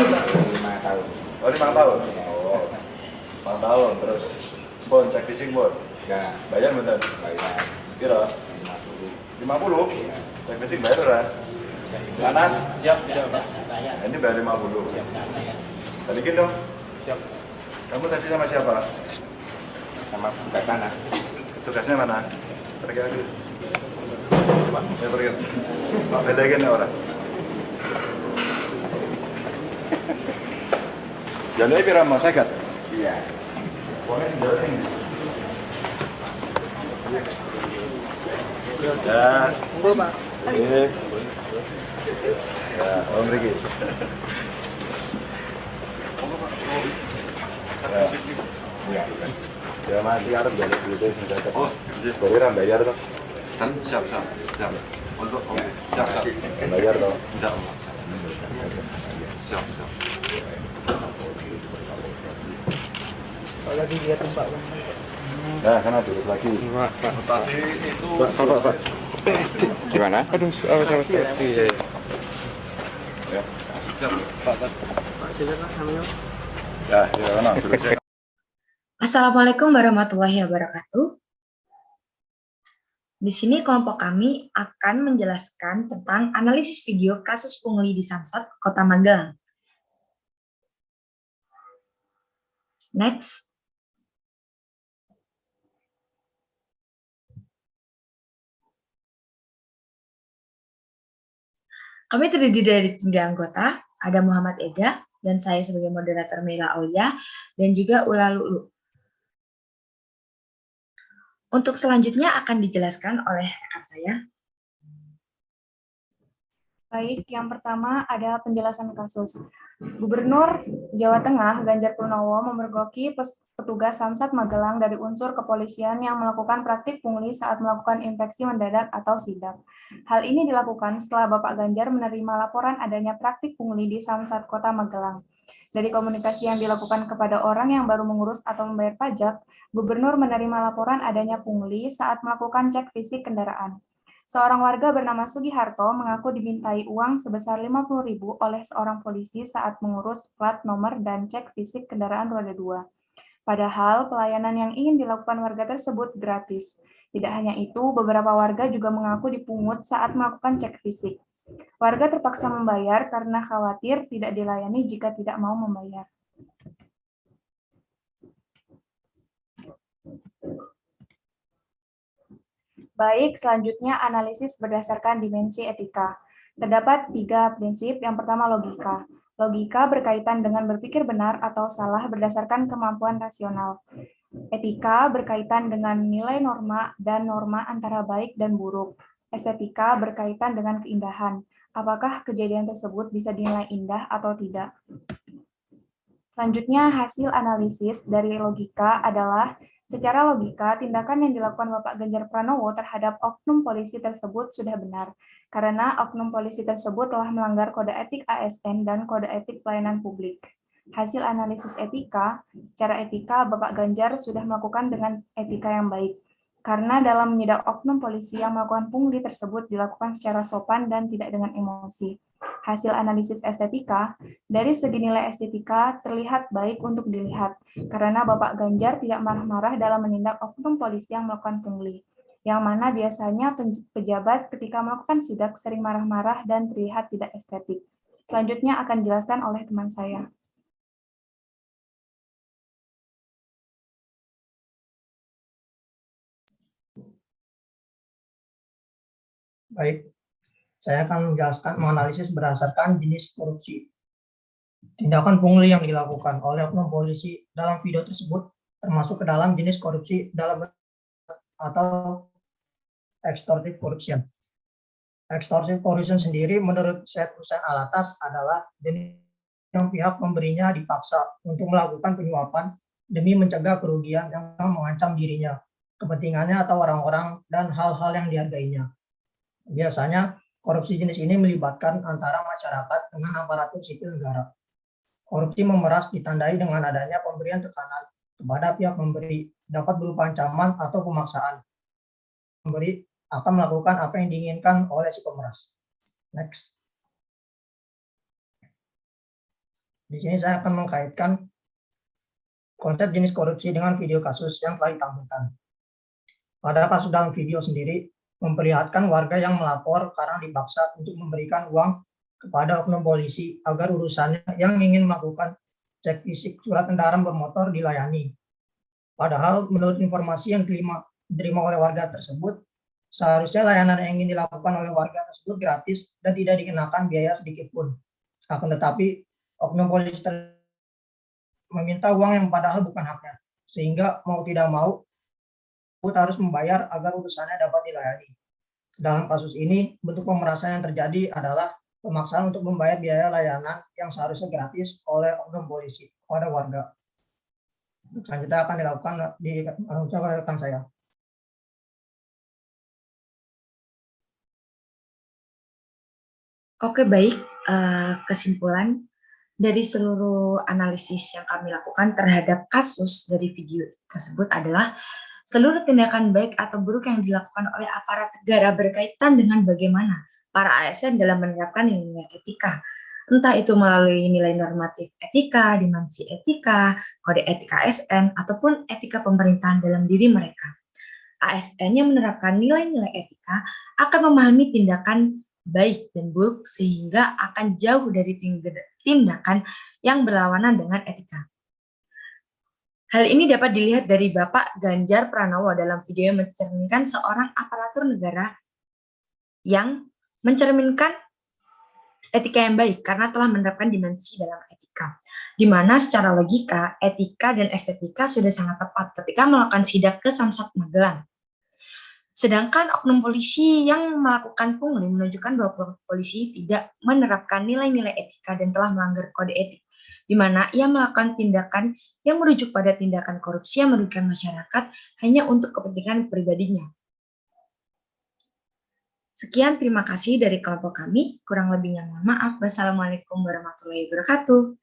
5 tahun. Oh, 5 tahun. Oh. 5 tahun terus bon cek fisik bon. Ya, Bayar bener. bayar Kira 50. 50. Iya. Cek fisik bayar ora? Panas. Siap, bayar. Ini bayar 50. Balikin dong. Siap. Kamu tadi sama siapa? Sama bukan tanah. Tugasnya mana? Pergi lagi. Ya pergi. Pak bedakan ya orang. Jalurnya pira mau sekat? Iya. Uangnya tinggal sini. Ya. Enggak, Pak. Oke. Ya, Om Riki. Iya. Ya masih harus balik dulu deh senjata. Oh, iya. Bayar bayar toh. Kan siap. Untuk siap. Bayar toh. Siap. Siap. Kalau lagi dia tempat Bang. Nah, kan ada lagi. Tadi itu Pak. Gimana? Aduh, sama sekali. Ya. siap. Pak silakan namanya. Ya, ya kan terus ya. Assalamualaikum warahmatullahi wabarakatuh. Di sini kelompok kami akan menjelaskan tentang analisis video kasus pungli di Samsat, Kota Magelang. Next. Kami terdiri dari 3 anggota, ada Muhammad Ega, dan saya sebagai moderator Mila Aulia, dan juga Ula Lulu. Untuk selanjutnya akan dijelaskan oleh rekan saya. Baik, yang pertama ada penjelasan kasus. Gubernur Jawa Tengah Ganjar Pranowo memergoki petugas Samsat Magelang dari unsur kepolisian yang melakukan praktik pungli saat melakukan inspeksi mendadak atau sidak. Hal ini dilakukan setelah Bapak Ganjar menerima laporan adanya praktik pungli di Samsat Kota Magelang. Dari komunikasi yang dilakukan kepada orang yang baru mengurus atau membayar pajak, Gubernur menerima laporan adanya pungli saat melakukan cek fisik kendaraan. Seorang warga bernama Sugiharto mengaku dimintai uang sebesar 50.000 oleh seorang polisi saat mengurus plat nomor dan cek fisik kendaraan roda 2. Padahal pelayanan yang ingin dilakukan warga tersebut gratis. Tidak hanya itu, beberapa warga juga mengaku dipungut saat melakukan cek fisik. Warga terpaksa membayar karena khawatir tidak dilayani jika tidak mau membayar. Baik, selanjutnya analisis berdasarkan dimensi etika. Terdapat 3 prinsip. Yang pertama logika. Logika berkaitan dengan berpikir benar atau salah berdasarkan kemampuan rasional. Etika berkaitan dengan nilai norma dan norma antara baik dan buruk. Estetika berkaitan dengan keindahan. Apakah kejadian tersebut bisa dinilai indah atau tidak? Selanjutnya, hasil analisis dari logika adalah secara logika, tindakan yang dilakukan Bapak Ganjar Pranowo terhadap oknum polisi tersebut sudah benar, karena oknum polisi tersebut telah melanggar kode etik ASN dan kode etik pelayanan publik. Hasil analisis etika, secara etika Bapak Ganjar sudah melakukan dengan etika yang baik, karena dalam menyidak oknum polisi yang melakukan pungli tersebut dilakukan secara sopan dan tidak dengan emosi. Hasil analisis estetika, dari segi nilai estetika terlihat baik untuk dilihat, karena Bapak Ganjar tidak marah-marah dalam menindak oknum polisi yang melakukan pungli, yang mana biasanya pejabat ketika melakukan sidak sering marah-marah dan terlihat tidak estetik. Selanjutnya akan dijelaskan oleh teman saya. Baik, saya akan menjelaskan menganalisis berdasarkan jenis korupsi. Tindakan pungli yang dilakukan oleh oknum polisi dalam video tersebut termasuk ke dalam jenis korupsi dalam atau extortive corruption. Extortive corruption sendiri menurut Syed Hussein Alatas adalah jenis yang pihak pemberinya dipaksa untuk melakukan penyuapan demi mencegah kerugian yang mengancam dirinya, kepentingannya atau orang-orang dan hal-hal yang dihargainya. Biasanya korupsi jenis ini melibatkan antara masyarakat dengan aparatur sipil negara. Korupsi memeras ditandai dengan adanya pemberian tekanan kepada pihak memberi, dapat berupa ancaman atau pemaksaan. Pemberi akan melakukan apa yang diinginkan oleh si pemeras. Next. Di sini saya akan mengkaitkan konsep jenis korupsi dengan video kasus yang telah ditampilkan. Pada kasus dalam video sendiri, memperlihatkan warga yang melapor karena dipaksa untuk memberikan uang kepada oknum polisi agar urusannya yang ingin melakukan cek fisik surat kendaraan bermotor dilayani. Padahal menurut informasi yang diterima oleh warga tersebut, seharusnya layanan yang ingin dilakukan oleh warga tersebut gratis dan tidak dikenakan biaya sedikit pun. Akan tetapi, oknum polisi meminta uang yang padahal bukan haknya, sehingga mau tidak mau harus membayar agar urusannya dapat dilayani. Dalam kasus ini, bentuk pemerasan yang terjadi adalah pemaksaan untuk membayar biaya layanan yang seharusnya gratis oleh oknum polisi kepada warga. Selanjutnya akan dilakukan oleh rekan saya. Oke, baik. Kesimpulan dari seluruh analisis yang kami lakukan terhadap kasus dari video tersebut adalah seluruh tindakan baik atau buruk yang dilakukan oleh aparat negara berkaitan dengan bagaimana para ASN dalam menerapkan nilai etika. Entah itu melalui nilai normatif etika, dimensi etika, kode etika ASN, ataupun etika pemerintahan dalam diri mereka. ASN yang menerapkan nilai-nilai etika akan memahami tindakan baik dan buruk sehingga akan jauh dari tindakan yang berlawanan dengan etika. Hal ini dapat dilihat dari Bapak Ganjar Pranowo dalam video yang mencerminkan seorang aparatur negara yang mencerminkan etika yang baik karena telah menerapkan dimensi dalam etika, di mana secara logika, etika dan estetika sudah sangat tepat ketika melakukan sidak ke Samsat Magelang. Sedangkan oknum polisi yang melakukan pungli menunjukkan bahwa polisi tidak menerapkan nilai-nilai etika dan telah melanggar kode etik, di mana ia melakukan tindakan yang merujuk pada tindakan korupsi yang merugikan masyarakat hanya untuk kepentingan pribadinya. Sekian, terima kasih dari kelompok kami. Kurang lebihnya mohon maaf. Wassalamualaikum warahmatullahi wabarakatuh.